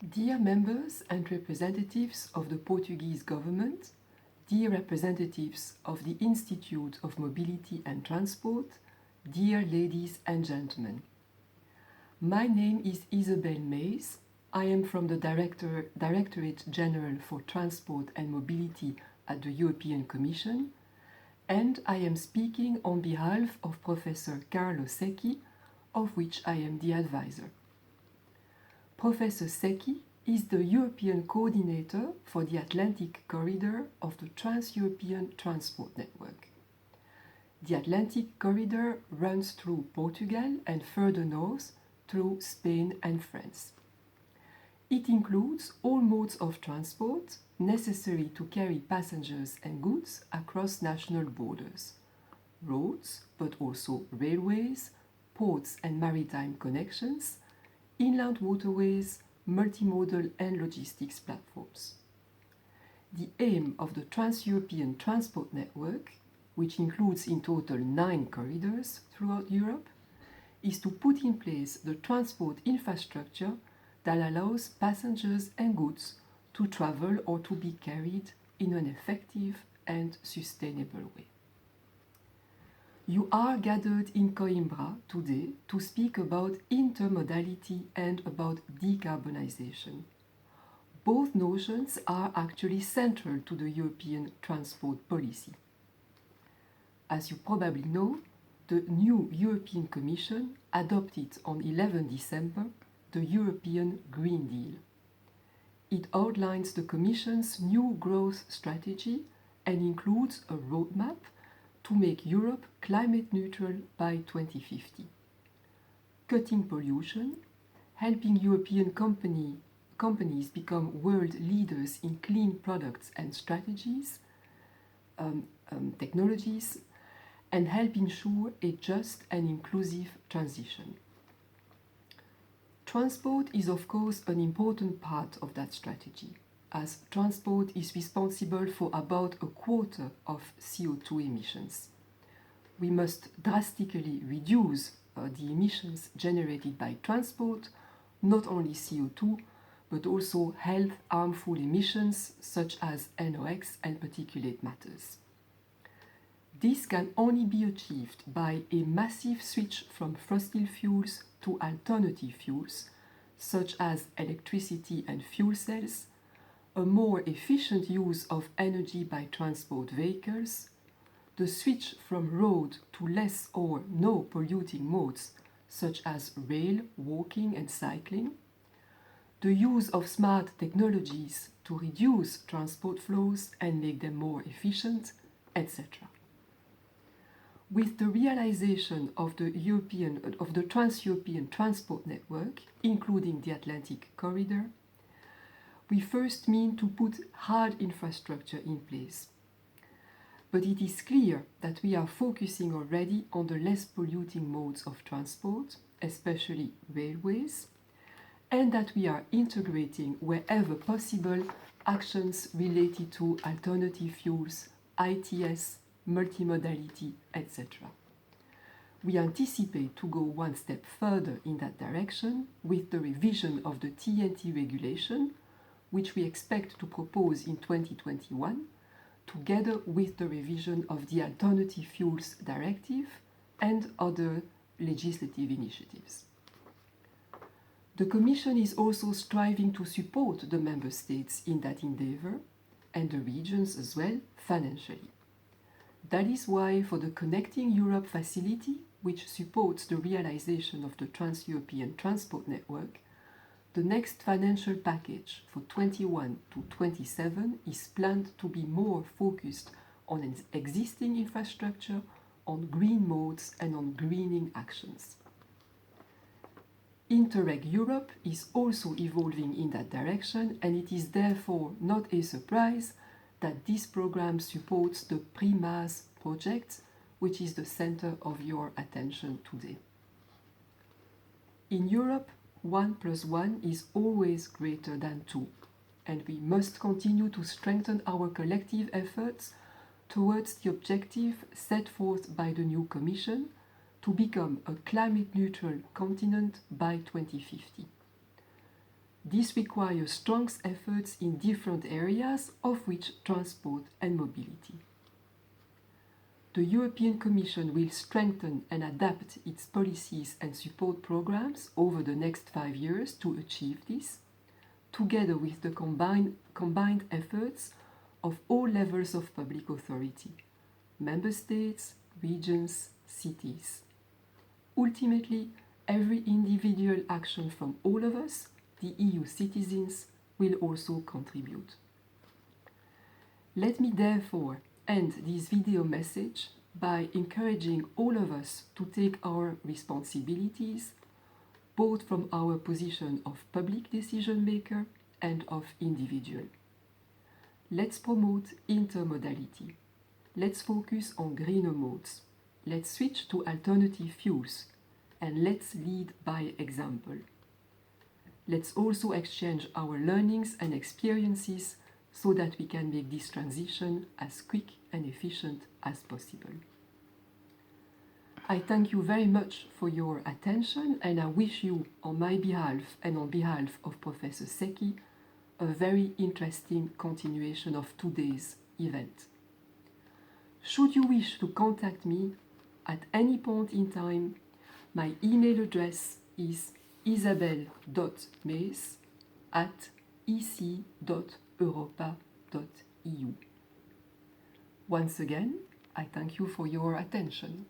Dear members and representatives of the Portuguese government, dear representatives of the Institute of Mobility and Transport, dear ladies and gentlemen. My name is Isabelle Mays. I am from the Directorate General for Transport and Mobility at the European Commission, and I am speaking on behalf of Professor Carlo Secchi, of which I am the advisor. Professor Secchi is the European coordinator for the Atlantic Corridor of the Trans-European Transport Network. The Atlantic Corridor runs through Portugal and further north through Spain and France. It includes all modes of transport necessary to carry passengers and goods across national borders, roads, but also railways, ports and maritime connections, inland waterways, multimodal and logistics platforms. The aim of the Trans-European Transport Network, which includes in total 9 corridors throughout Europe, is to put in place the transport infrastructure that allows passengers and goods to travel or to be carried in an effective and sustainable way. You are gathered in Coimbra today to speak about intermodality and about decarbonization. Both notions are actually central to the European transport policy. As you probably know, the new European Commission adopted on 11 December the European Green Deal. It outlines the Commission's new growth strategy and includes a roadmap to make Europe climate neutral by 2050. Cutting pollution, helping European companies become world leaders in clean products and strategies, technologies, and help ensure a just and inclusive transition. Transport is of course an important part of that strategy, as transport is responsible for about a quarter of CO2 emissions. We must drastically reduce the emissions generated by transport, not only CO2, but also health harmful emissions such as NOx and particulate matters. This can only be achieved by a massive switch from fossil fuels to alternative fuels, such as electricity and fuel cells, a more efficient use of energy by transport vehicles, the switch from road to less or no polluting modes such as rail, walking and cycling, the use of smart technologies to reduce transport flows and make them more efficient, etc. With the realization of the Trans-European Transport Network, including the Atlantic Corridor, we first mean to put hard infrastructure in place. But it is clear that we are focusing already on the less polluting modes of transport, especially railways, and that we are integrating wherever possible actions related to alternative fuels, ITS, multimodality, etc. We anticipate to go one step further in that direction with the revision of the TNT regulation, which we expect to propose in 2021, together with the revision of the Alternative Fuels Directive and other legislative initiatives. The Commission is also striving to support the Member States in that endeavour, and the regions as well, financially. That is why for the Connecting Europe facility, which supports the realization of the Trans-European Transport Network, the next financial package for 21 to 27 is planned to be more focused on existing infrastructure, on green modes and on greening actions. Interreg Europe is also evolving in that direction, and it is therefore not a surprise that this program supports the PRIMAS project, which is the center of your attention today. In Europe, 1 + 1 is always greater than 2, and we must continue to strengthen our collective efforts towards the objective set forth by the new Commission to become a climate-neutral continent by 2050. This requires strong efforts in different areas, of which transport and mobility. The European Commission will strengthen and adapt its policies and support programs over the next 5 years to achieve this, together with the combined efforts of all levels of public authority, member states, regions, cities. Ultimately, every individual action from all of us, the EU citizens, will also contribute. Let me therefore end this video message by encouraging all of us to take our responsibilities, both from our position of public decision maker and of individual. Let's promote intermodality. Let's focus on greener modes. Let's switch to alternative fuels, and let's lead by example. Let's also exchange our learnings and experiences so that we can make this transition as quick and efficient as possible. I thank you very much for your attention, and I wish you, on my behalf and on behalf of Professor Secchi, a very interesting continuation of today's event. Should you wish to contact me at any point in time, my email address is isabelle.mees@ec.europa.eu. Once again, I thank you for your attention.